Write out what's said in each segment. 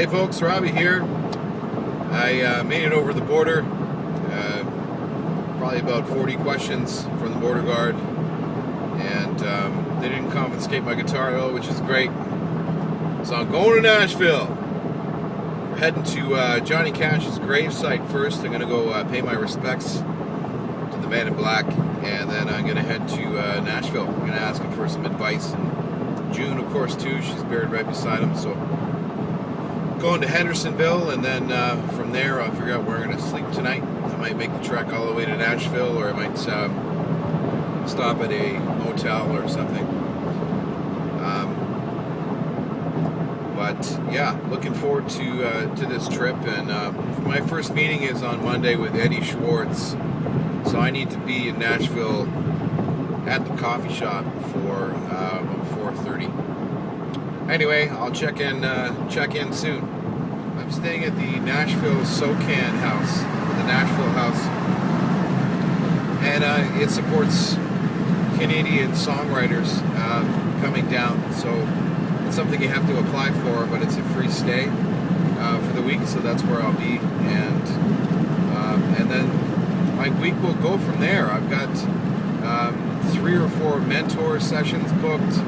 Hey folks, Robbie here. I made it over the border. Probably about 40 questions from the border guard, and they didn't confiscate my guitar though, which is great. So I'm going to Nashville. We're heading to Johnny Cash's gravesite first. I'm going to go pay my respects to the man in black, and then I'm going to head to Nashville. I'm going to ask him for some advice. And June, of course, too. She's buried right beside him. So going to Hendersonville, and then from there I'll figure out where I'm going to sleep tonight. I might make the trek all the way to Nashville, or I might stop at a motel or something. But yeah, looking forward to this trip. And my first meeting is on Monday with Eddie Schwartz, so I need to be in Nashville at the coffee shop for about 4:30. Anyway, I'll check in soon. I'm staying at the Nashville SoCan house, the Nashville house, and it supports Canadian songwriters coming down. So it's something you have to apply for, but it's a free stay for the week, so that's where I'll be. And then my week will go from there. I've got 3 or 4 mentor sessions booked.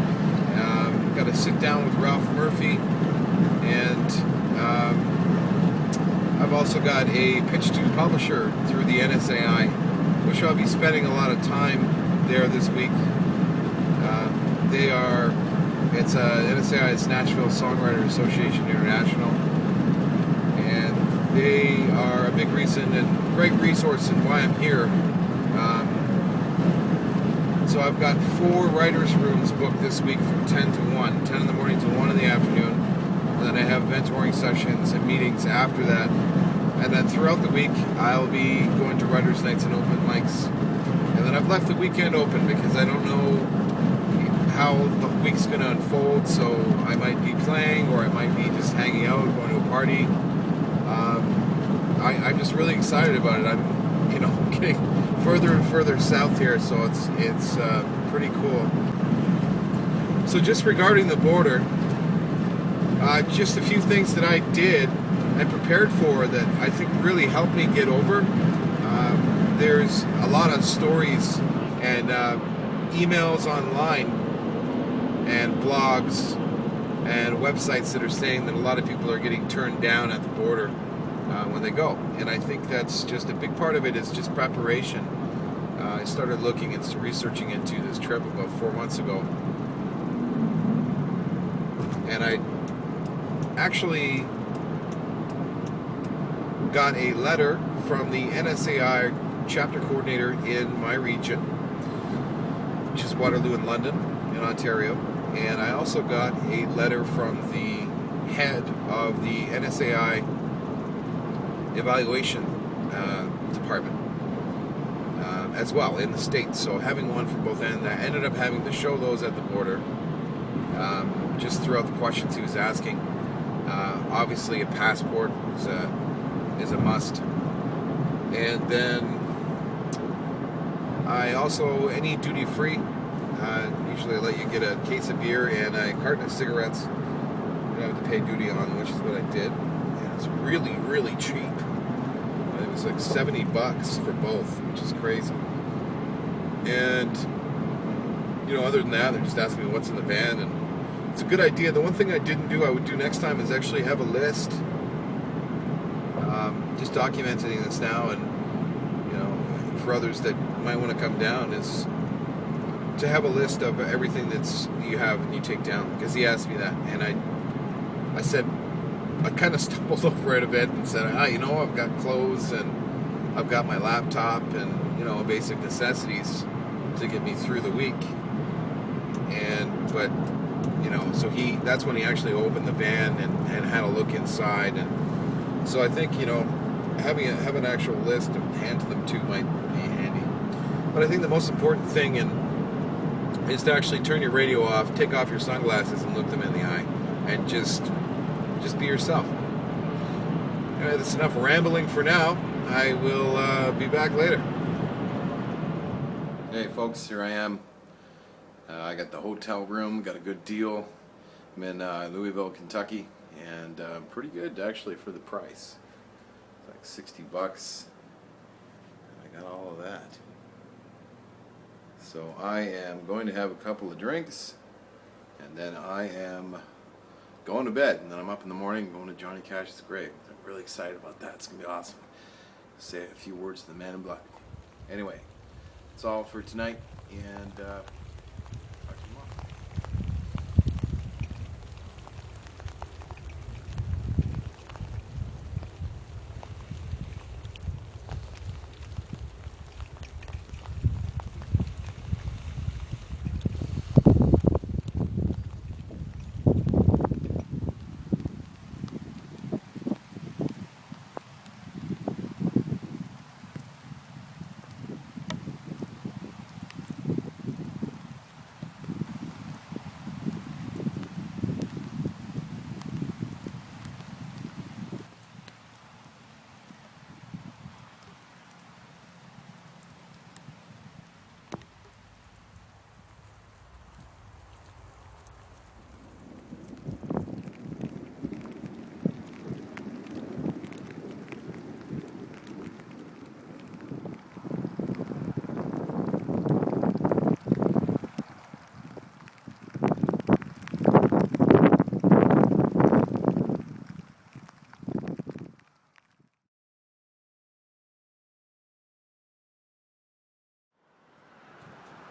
Got to sit down with Ralph Murphy, and I've also got a pitch to publisher through the NSAI, which I'll be spending a lot of time there this week. It's NSAI, it's Nashville Songwriters Association International, and they are a big reason and great resource in why I'm here. So I've got 4 writers' rooms booked this week from 10 to 1, 10 in the morning to 1 in the afternoon. And then I have mentoring sessions and meetings after that. And then throughout the week, I'll be going to writers' nights and open mics. And then I've left the weekend open because I don't know how the week's going to unfold. So I might be playing, or I might be just hanging out, going to a party. I'm just really excited about it. I'm getting further and further south here, so it's pretty cool. So just regarding the border, just a few things that I did and prepared for that I think really helped me get over. There's a lot of stories and emails online and blogs and websites that are saying that a lot of people are getting turned down at the border when they go, and I think that's just a big part of it is just preparation. I started looking and researching into this trip about 4 months ago, and I actually got a letter from the NSAI chapter coordinator in my region, which is Waterloo and London in Ontario, and I also got a letter from the head of the NSAI evaluation department as well in the States. So having one for both ends, I ended up having to show those at the border just throughout the questions he was asking. Obviously a passport is a must, and then I also, any duty free, usually I let you get a case of beer and a carton of cigarettes you have to pay duty on, which is what I did. And it's really, really cheap. It was like $70 for both, which is crazy. And other than that, they're just asking me what's in the van, and it's a good idea. The one thing I didn't do, I would do next time, is actually have a list. Just documenting this now, and for others that might want to come down, is to have a list of everything that's you have and you take down. Because he asked me that, and I said, I kind of stumbled over it a bit and said, I've got clothes and I've got my laptop and basic necessities to get me through the week. But so that's when he actually opened the van and had a look inside, and so I think having an actual list to hand to them too might be handy. But I think the most important thing is to actually turn your radio off, take off your sunglasses, and look them in the eye, and just be yourself. Anyway, that's enough rambling for now. I will be back later. Hey folks, here I am. I got the hotel room, got a good deal. I'm in Louisville, Kentucky. and pretty good actually for the price. It's like 60 bucks. I got all of that. So I am going to have a couple of drinks, and then I am going to bed, and then I'm up in the morning going to Johnny Cash's grave. I'm really excited about that. It's going to be awesome. Say a few words to the man in black. Anyway, that's all for tonight, and talk to you tomorrow.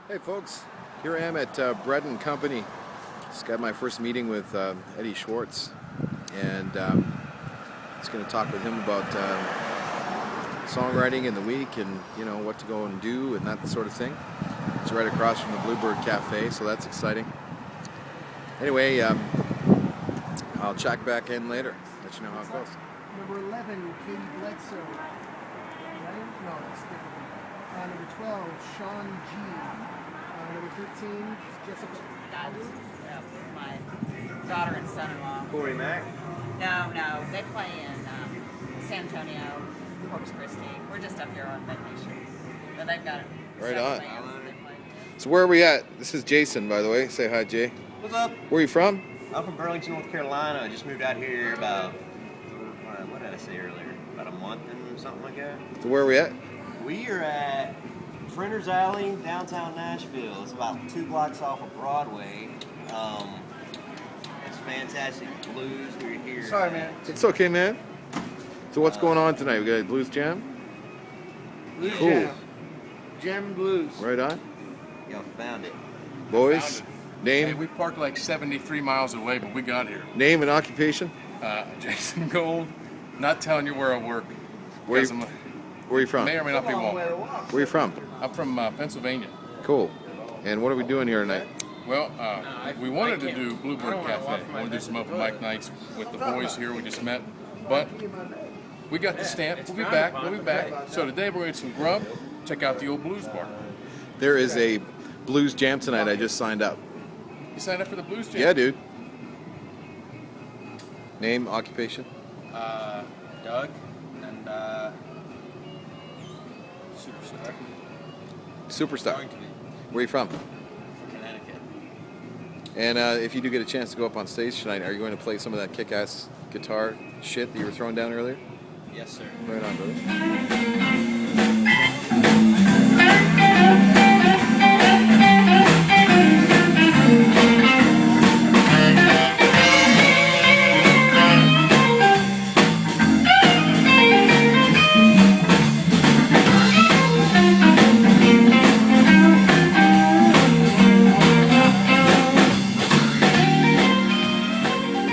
Hey folks, here I am at Bread and Company. Just got my first meeting with Eddie Schwartz, and just going to talk with him about songwriting in the week, and you know what to go and do and that sort of thing. It's right across from the Bluebird Cafe, so that's exciting. Anyway, I'll check back in later. Let you know how it goes. Number 11, Katie Bledsoe. Right? No, that's different. Number 12, Sean G. Number 13, Jessica. That's my daughter and son-in-law. Corey Mack. No, they play in San Antonio, Corpus Christi. We're just up here on vacation, but they've got Right several on. bands that they play. So where are we at? This is Jason, by the way. Say hi, Jay. What's up? Where are you from? I'm from Burlington, North Carolina. I just moved out here about, what did I say earlier? About a month and something like that. So where are we at? We are at Printer's Alley, downtown Nashville. It's about 2 blocks off of Broadway. It's fantastic blues. We're here. Sorry, man. It's okay, man. So what's going on tonight? We got a blues jam? Blues Cool. Jam. Jam and Blues. Right on. Y'all found it. Boys, Hey, name, we parked like 73 miles away, but we got here. name and occupation. Jason Gold, not telling you where I work. Where because you- I'm Where are you from? may or may not be Long way wrong. to walk. Where are you from? I'm from Pennsylvania. Cool. And what are we doing here tonight? Well, we wanted to do Bluebird Cafe. We wanted to do some open mic nights with the boys here we just met, but we got the stamp. We'll be back. So today we're going to some grub. Check out the old blues bar. There is a blues jam tonight. I just signed up. You signed up for the blues jam? Yeah, dude. Name, occupation. Doug and Superstar. Superstar. Going to be Where are you from? from Connecticut. And if you do get a chance to go up on stage tonight, are you going to play some of that kick-ass guitar shit that you were throwing down earlier? Yes, sir. Right on, brother.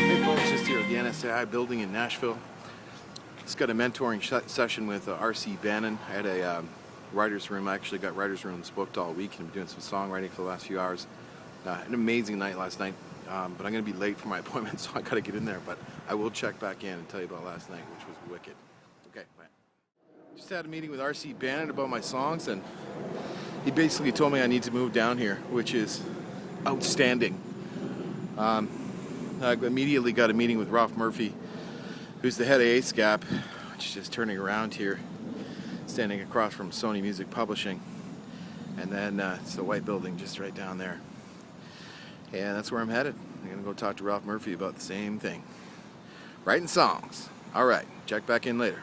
Hey folks, just here at the NSAI building in Nashville. Just got a mentoring session with R.C. Bannon. I had a writer's room. I actually got writer's rooms booked all week and I'm doing some songwriting for the last few hours. An amazing night last night, but I'm going to be late for my appointment, so I got to get in there. But I will check back in and tell you about last night, which was wicked. Okay, bye. Just had a meeting with R.C. Bannon about my songs, and he basically told me I need to move down here, which is outstanding. I immediately got a meeting with Ralph Murphy, who's the head of ASCAP, which is just turning around here, standing across from Sony Music Publishing. And then it's the white building just right down there. And that's where I'm headed. I'm going to go talk to Ralph Murphy about the same thing. writing songs. All right, check back in later.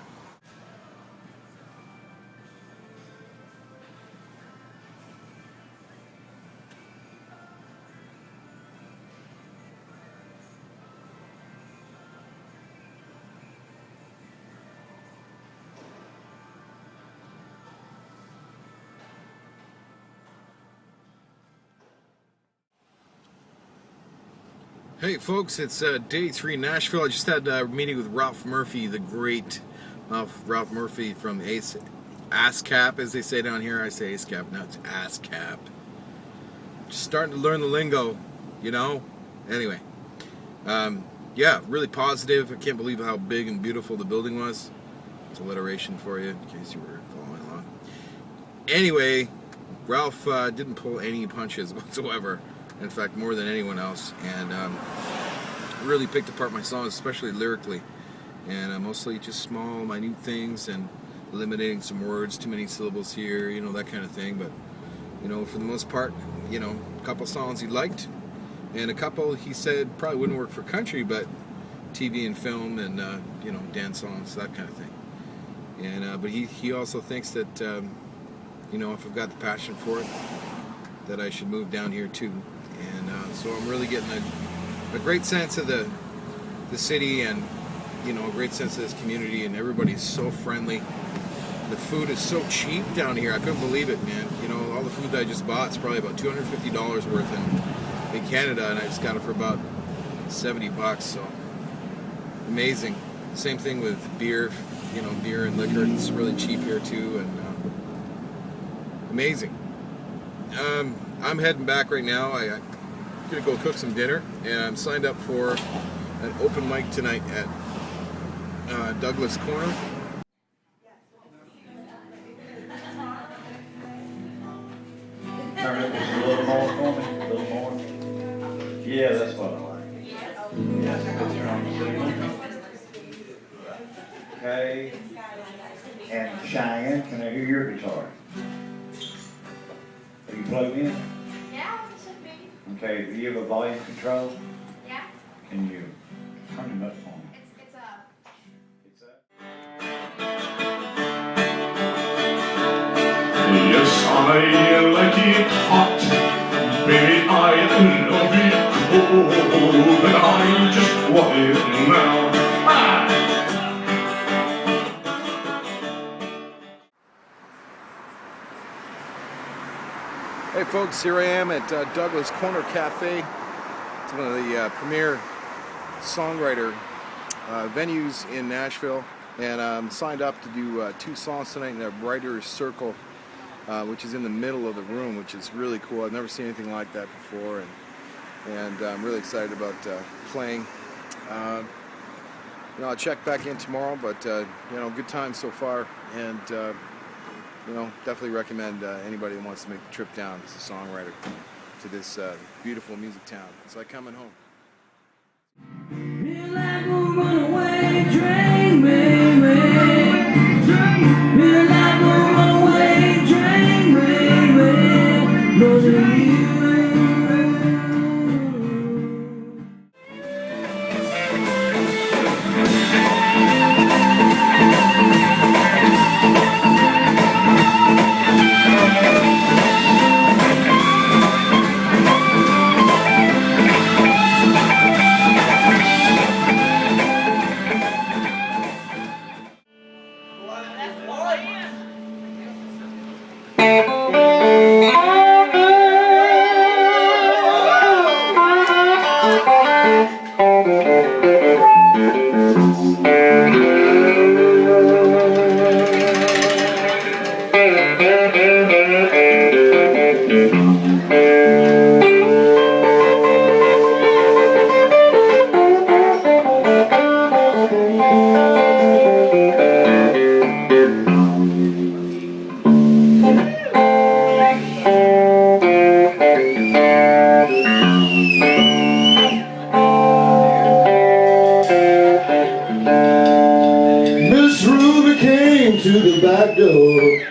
Hey folks, it's day 3 in Nashville. I just had a meeting with Ralph Murphy, the great Ralph Murphy from ASCAP, as they say down here. I say ASCAP, now it's ASCAP. Just starting to learn the lingo, you know? Anyway, yeah, really positive. I can't believe how big and beautiful the building was. It's alliteration for you, in case you were following along. Anyway, Ralph didn't pull any punches whatsoever. In fact, more than anyone else, and really picked apart my songs, especially lyrically, and mostly just small, minute things, and eliminating some words, too many syllables here, you know, that kind of thing. But you know, for the most part, you know, a couple songs he liked, and a couple he said probably wouldn't work for country, but TV and film, and you know, dance songs, that kind of thing. And but he also thinks that you know, if I've got the passion for it, that I should move down here too. And so I'm really getting a great sense of the city, and you know, a great sense of this community, and everybody's so friendly. The food is so cheap down here. I couldn't believe it, man. You know, all the food that I just bought is probably about $250 worth in Canada, and I just got it for about $70. So amazing. Same thing with beer. You know, beer and liquor. It's really cheap here too, and amazing. I'm heading back right now. I'm gonna go cook some dinner, and I'm signed up for an open mic tonight at Douglas Corner. Turn it just a little more for me, a little more. Yeah, that's what I like. Yes, picture on the screen. Okay. And Cheyenne, can I hear your guitar? Are you plugged in? Yeah, it should be. Okay, do you have a volume control? Yeah. Can you turn it up for me? It's up. It's up. Yes, I like it hot, baby, I love it cold, and I just want it now. Ah! Hey folks, here I am at Douglas Corner Cafe. It's one of the premier songwriter venues in Nashville, and I'm signed up to do 2 songs tonight in a writer's circle, which is in the middle of the room, which is really cool. I've never seen anything like that before, and I'm really excited about playing. You know, I'll check back in tomorrow, but you know, good time so far, and you know, definitely recommend anybody that wants to make the trip down as a songwriter to this beautiful music town. It's like coming home. Feel like a runaway train, baby. Feel like a runaway train, baby. Losing you.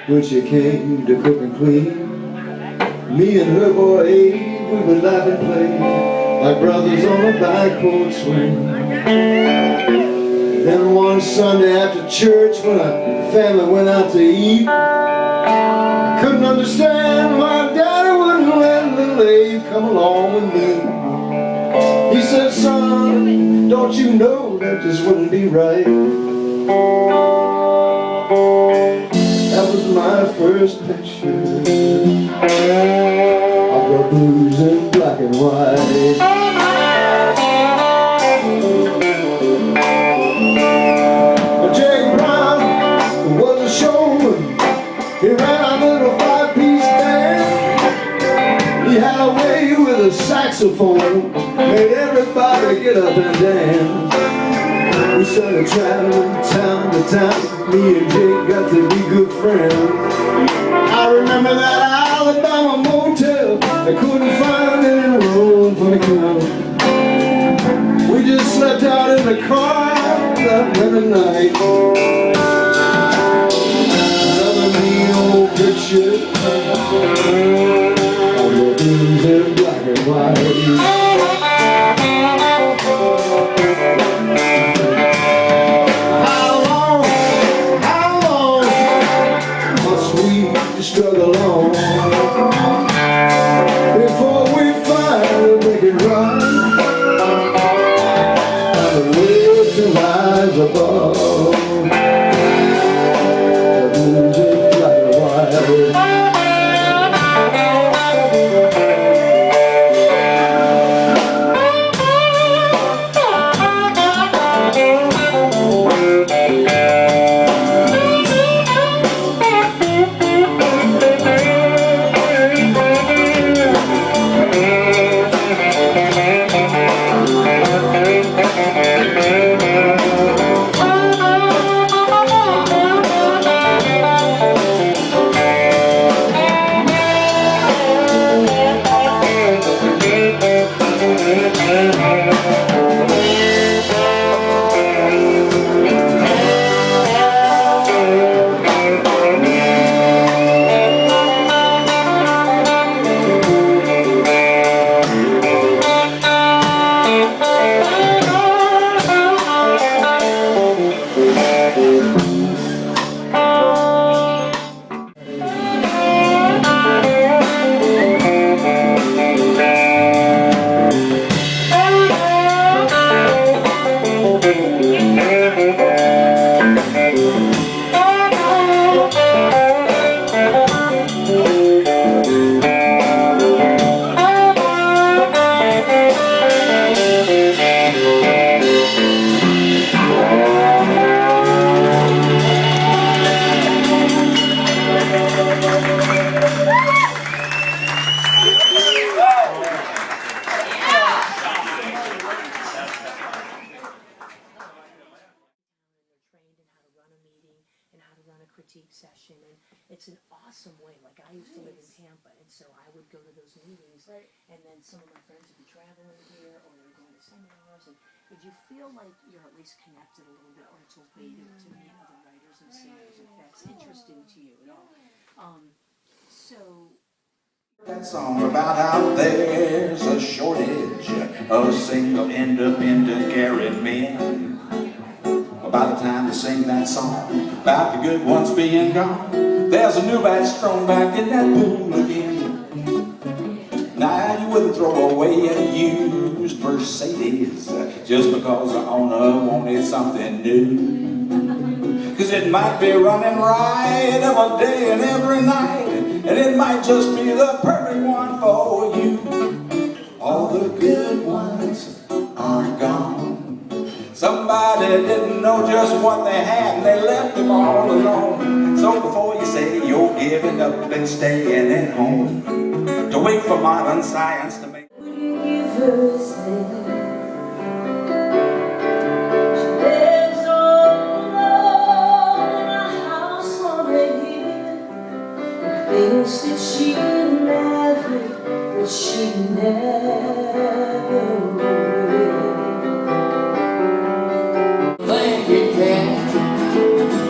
When she came to cook and clean, me and her boy Abe, we would laugh and play like brothers on a back porch swing. Then one Sunday after church, when our family went out to eat, I couldn't understand why Daddy wouldn't let little Abe come along with me. He said, son, don't you know that just wouldn't be right? That was my first picture of the blues in black and white. He ran a little 5-piece band. He had a way with a saxophone, made everybody get up and dance. We started traveling town to town. Me and Jake got to be good friends. I remember that Alabama motel. They couldn't find any room for the count. We just slept out in the car that very night. Picture of the blues in black and white. How long must we struggle on before we finally make it right? And the will to rise above. critique session, and it's an awesome way. Like, I used to live in Tampa, and so I would go to those meetings, and then some of my friends would be traveling here, or they were going to seminars, and did you feel like you're at least connected a little bit, or it's a way to meet other writers and singers, if that's interesting to you at all? That song about how there's a shortage of single independent carried men. By the time they sing that song about the good ones being gone, there's a new batch thrown back in that pool again. Now you wouldn't throw away a used Mercedes just because the owner wanted something new. Cause it might be running right every day and every night, and it might just be the perfect one for you. All the good ones are gone. Somebody didn't know just what they had, and they left them all alone. So before you say you're giving up and staying at home to wait for modern science to make things that she never, that she never would. Think you can,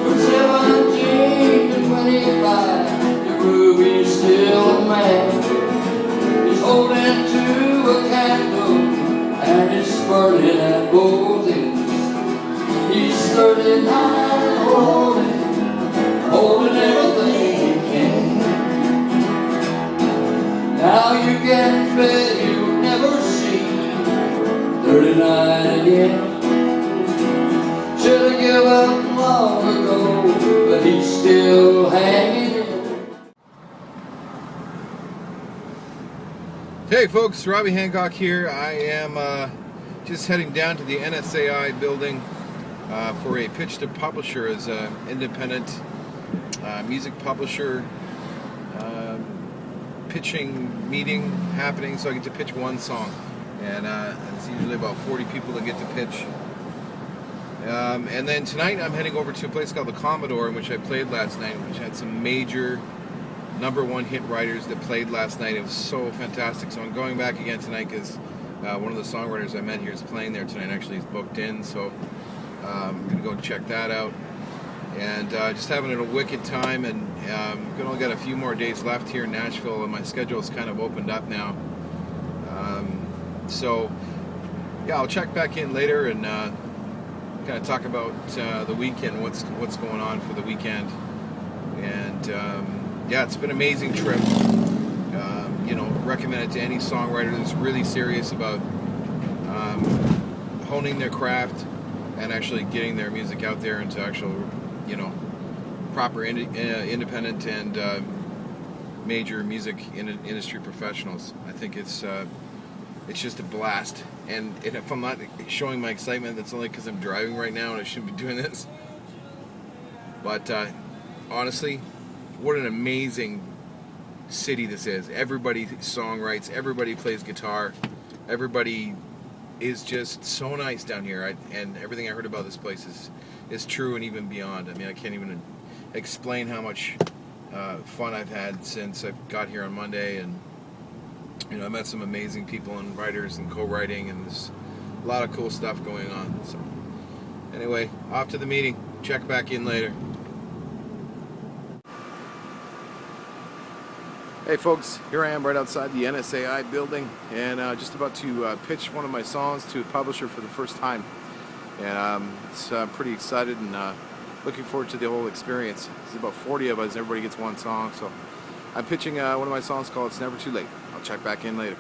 but 17 to 25, the Ruby's still a man. He's holding to a candle, and it's burning at both ends. He's 39, holding everything you can. Now you're getting fed, you'll never see 39 again. Should've given up long ago, but he's still hanging in. Hey folks, Robbie Hancock here. I am just heading down to the NSAI building for a pitch to publisher as an independent music publisher pitching meeting happening, so I get to pitch one song, and it's usually about 40 people that get to pitch. And then tonight I'm heading over to a place called the Commodore, in which I played last night, which had some major #1 hit writers that played last night. It was so fantastic. So I'm going back again tonight because one of the songwriters I met here is playing there tonight. Actually, he's booked in, so I'm going to go check that out. And just having a wicked time, and we've only got a few more days left here in Nashville, and my schedule's kind of opened up now. So yeah, I'll check back in later and kind of talk about the weekend, what's going on for the weekend. And yeah, it's been an amazing trip. You know, recommend it to any songwriter that's really serious about honing their craft and actually getting their music out there into actual, you know, proper independent and major music industry professionals. I think it's just a blast. And if I'm not showing my excitement, that's only because I'm driving right now and I shouldn't be doing this. But honestly, what an amazing city this is. Everybody songwrites, everybody plays guitar, everybody is just so nice down here. And everything I heard about this place is true and even beyond. I mean, I can't even explain how much fun I've had since I got here on Monday. And you know, I met some amazing people and writers and co-writing, and there's a lot of cool stuff going on. So anyway, off to the meeting. Check back in later. Hey folks, here I am right outside the NSAI building, and just about to pitch one of my songs to a publisher for the first time. And I'm pretty excited and looking forward to the whole experience. There's about 40 of us, everybody gets one song, so I'm pitching one of my songs called It's Never Too Late. I'll check back in later.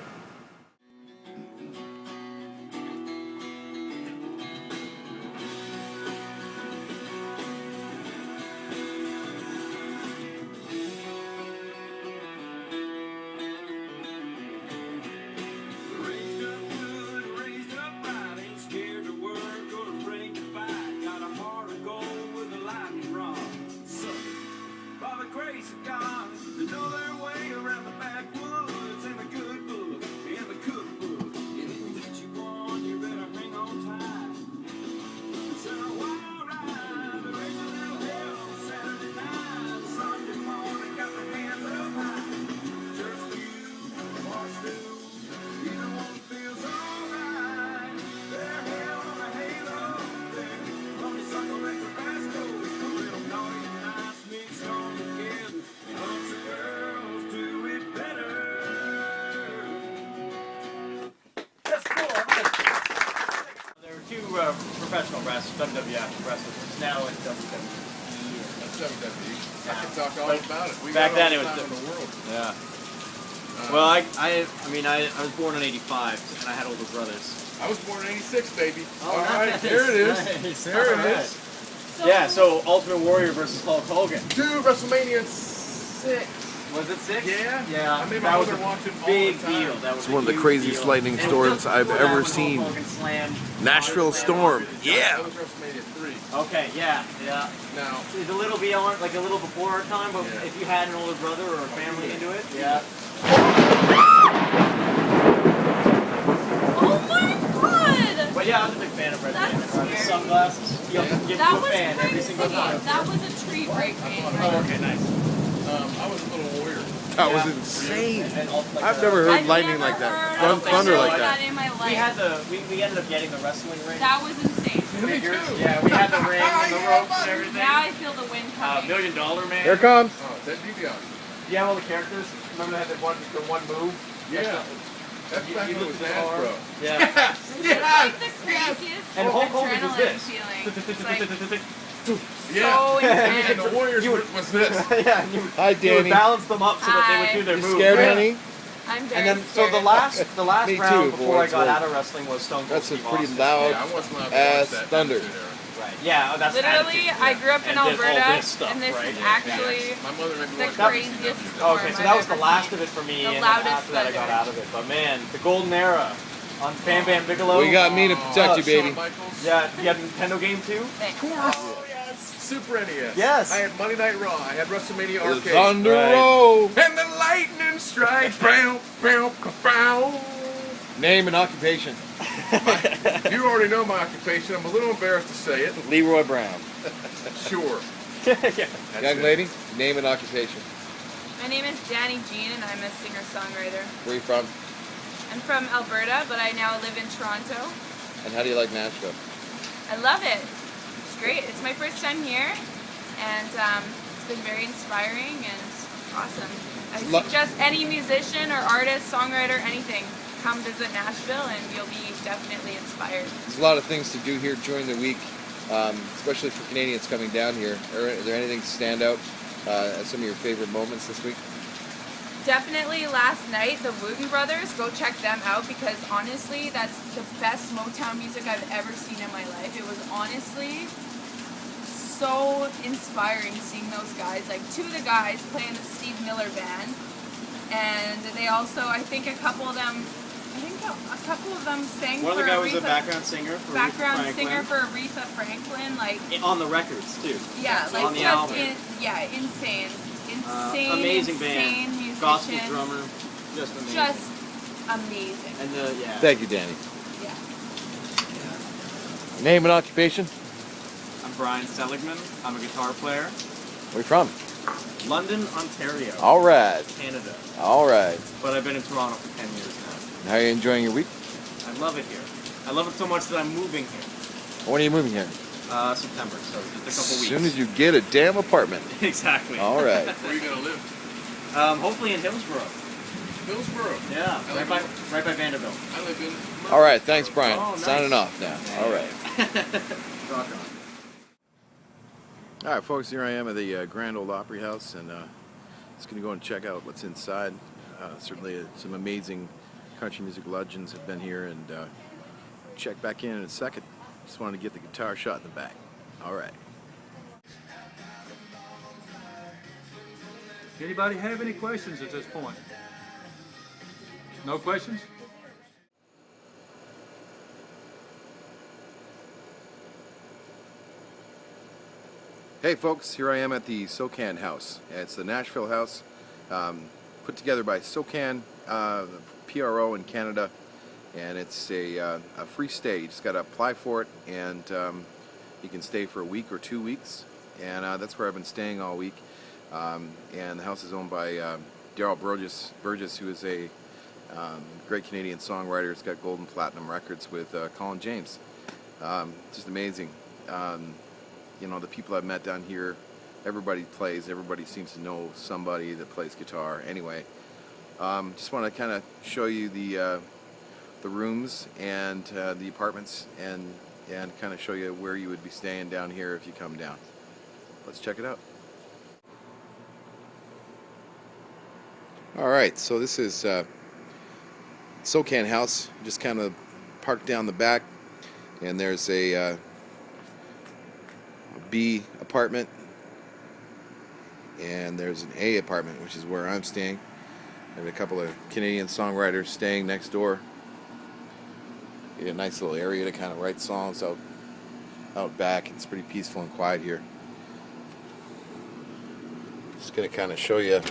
Professional wrestlers, WWF wrestlers. Now it's WWE. That's WWE. I can talk all about it. We back then it was in the world. Yeah. Well, I was born in '85, and I had older brothers. I was born in '86, baby. Oh, all right, nice. there it is. Nice. There All it right. is. Yeah. So Ultimate Warrior versus Hulk Hogan. Dude, WrestleMania 6. Was it 6? Yeah. Yeah. I made my mother watch it all big the time. deal. That was It's one of the craziest lightning storms I've ever seen. Nashville storm. Yeah. That was WrestleMania 3. Okay, yeah. Now, it's a little beyond, like a little before our time, but Yeah. if you had an older brother or a family into it, yeah. Oh my god! But yeah, I was a big fan of Red That's Band. scary. Sunglasses. You have to give That you a was fan every crazy. single time. That was a tree breaking. Oh, okay, nice. I was a little warrior. That was insane. Like I've never heard lightning like that. Thunder like that. In my life. We had we ended up getting the wrestling ring. That was insane. Figures. Yeah, we had the ring and the ropes and everything. Now I feel the wind coming. $1 Million Man. Here it comes. Oh, that DVR. You have all the characters. Remember they had the one move? Yeah. back when it was Nashville. Yeah. It's like the craziest And Hulk Hogan was adrenaline this. feeling. It's like Yeah. so And intense. the Warriors was this. Yeah, and Hi, you would Danny. balance them up so that they would do their You moves. scared, Yeah. honey? I'm very And then, so scared. the last Me round too, before I boys, got like, out of wrestling was Stone Cold That's a Steve pretty Austin. loud Yeah, I wasn't allowed to ass watch that thunder. Attitude Era. Right. Yeah, that's Literally, attitude, I yeah. grew up in And did all Alberta, this stuff, and this right? is Yeah. actually My mother made me the watch craziest WCW. storm Okay, so I've that was ever the last seen. of it for me, The and then loudest after that I got thunder. out of it. But man, the golden era on Bam Bam Bigelow. We got me to protect you, baby. Shawn Michaels. Yeah, you had Nintendo game too? Thanks. Oh, yes. Super NES. Yes. I had Monday Night Raw. I had WrestleMania The Arcade. Thunder Right. Roll. And the lightning strikes. Bow, bow, bow. Name and occupation. You already know my occupation. I'm a little embarrassed to say it. Leroy Brown. Sure. Yeah. That's Young it. lady, name and occupation. My name is Danny Jean, and I'm a singer-songwriter. Where are you from? I'm from Alberta, but I now live in Toronto. And how do you like Nashville? I love it. It's great. It's my first time here, and it's been very inspiring and awesome. I suggest any musician or artist, songwriter, anything, come visit Nashville, and you'll be definitely inspired. There's a lot of things to do here during the week, especially for Canadians coming down here. Are there anything to stand out as some of your favorite moments this week? Definitely last night, the Wooten Brothers, go check them out, because honestly, that's the best Motown music I've ever seen in my life. It was honestly so inspiring seeing those guys, like two of the guys playing the Steve Miller Band, and they also, I think a couple of them sang One of for the guys was a Aretha, background singer for Aretha singer Franklin. for Aretha Franklin, like On the records too. yeah, like on the just album. insane, Amazing insane band. musicians, Gospel drummer. Just amazing. just amazing. And yeah. Thank you, Danny. Yeah. Name and occupation? I'm Brian Seligman. I'm a guitar player. Where are you from? London, Ontario. All right. Canada. All right. But I've been in Toronto for 10 years now. How are you enjoying your week? I love it here. I love it so much that I'm moving here. When are you moving here? September, so just a couple As weeks. soon as you get a damn apartment. Exactly. All right. Where are you going to live? Hopefully in Hillsborough. Hillsborough. Yeah, I right by Vanderbilt. I live in... All right. Thanks, Brian. Oh, nice. Signing off now. All right. Rock on. All right, folks, here I am at the Grand Ole Opry House, and just going to go and check out what's inside. Certainly some amazing country music legends have been here, and check back in a second. Just wanted to get the guitar shot in the back. All right. Anybody have any questions at this point? No questions? Hey folks, here I am at the SOCAN House. It's the Nashville House, put together by SOCAN, PRO in Canada, and it's a free stay. You just got to apply for it, and you can stay for a week or 2 weeks, and that's where I've been staying all week. And the house is owned by Darryl Burgess, who is a great Canadian songwriter. He's got gold and platinum records with Colin James. Just amazing. You know, the people I've met down here, everybody plays, everybody seems to know somebody that plays guitar. Anyway, just want to kind of show you the rooms and the apartments, and kind of show you where you would be staying down here if you come down. Let's check it out. All right, so this is SOCAN House, just kind of parked down the back, and there's a B apartment, and there's an A apartment, which is where I'm staying. I have a couple of Canadian songwriters staying next door. You get a nice little area to kind of write songs out back. It's pretty peaceful and quiet here. Just gonna kind of show you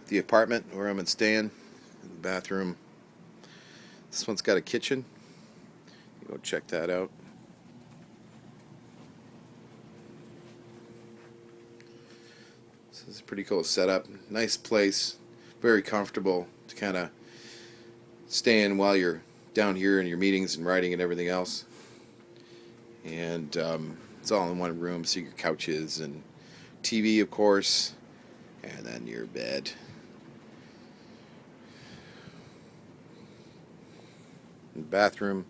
the apartment where I'm staying. The bathroom. This one's got a kitchen. You go check that out. So this is a pretty cool setup. Nice place. Very comfortable to kind of stay in while you're down here in your meetings and writing and everything else. And it's all in one room, so your couches and TV, of course. And then your bed. And bathroom.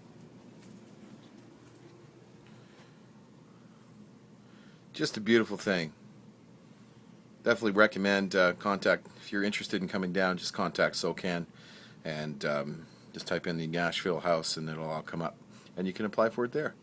Just a beautiful thing. Definitely recommend contact, if you're interested in coming down, just contact SOCAN and just type in the Nashville house and it'll all come up. And you can apply for it there.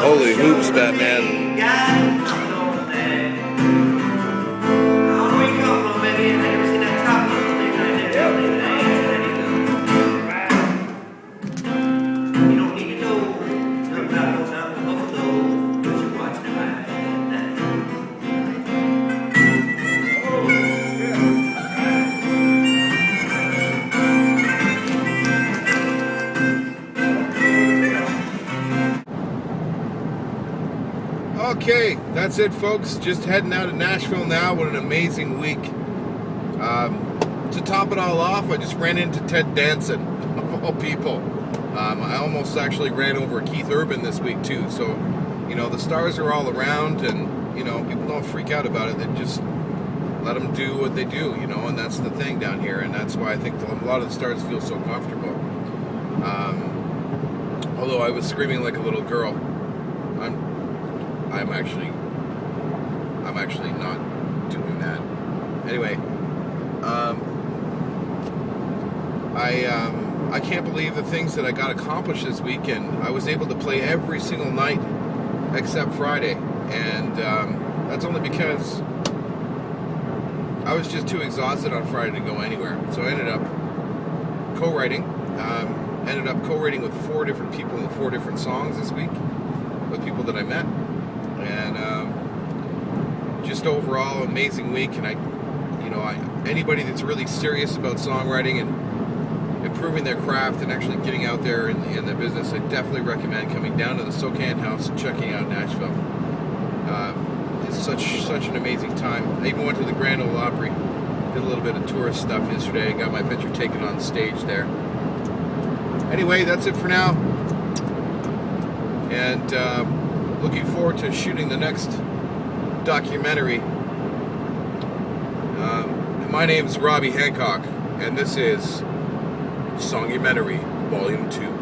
Holy hoops, Batman. Okay, that's it, folks. Just heading out of Nashville now. What an amazing week. To top it all off, I just ran into Ted Danson, of all people. I almost actually ran over Keith Urban this week, too. So, you know, the stars are all around, and, you know, people don't freak out about it. They just let them do what they do, you know, and that's the thing down here. And that's why I think a lot of the stars feel so comfortable. Although I was screaming like a little girl. I'm actually not doing that. Anyway, I can't believe the things that I got accomplished this weekend. I was able to play every single night except Friday, and that's only because I was just too exhausted on Friday to go anywhere. So I ended up co-writing. With 4 different people in 4 different songs this week, with people that I met. And just overall amazing week. And anybody that's really serious about songwriting and improving their craft and actually getting out there in the business, I definitely recommend coming down to the SOCAN house and checking out Nashville. It's such an amazing time. I even went to the Grand Ole Opry, did a little bit of tourist stuff yesterday. Got my picture taken on stage there. Anyway, that's it for now. And looking forward to shooting the next documentary. My name is Robbie Hancock, and this is Songumentary Volume 2.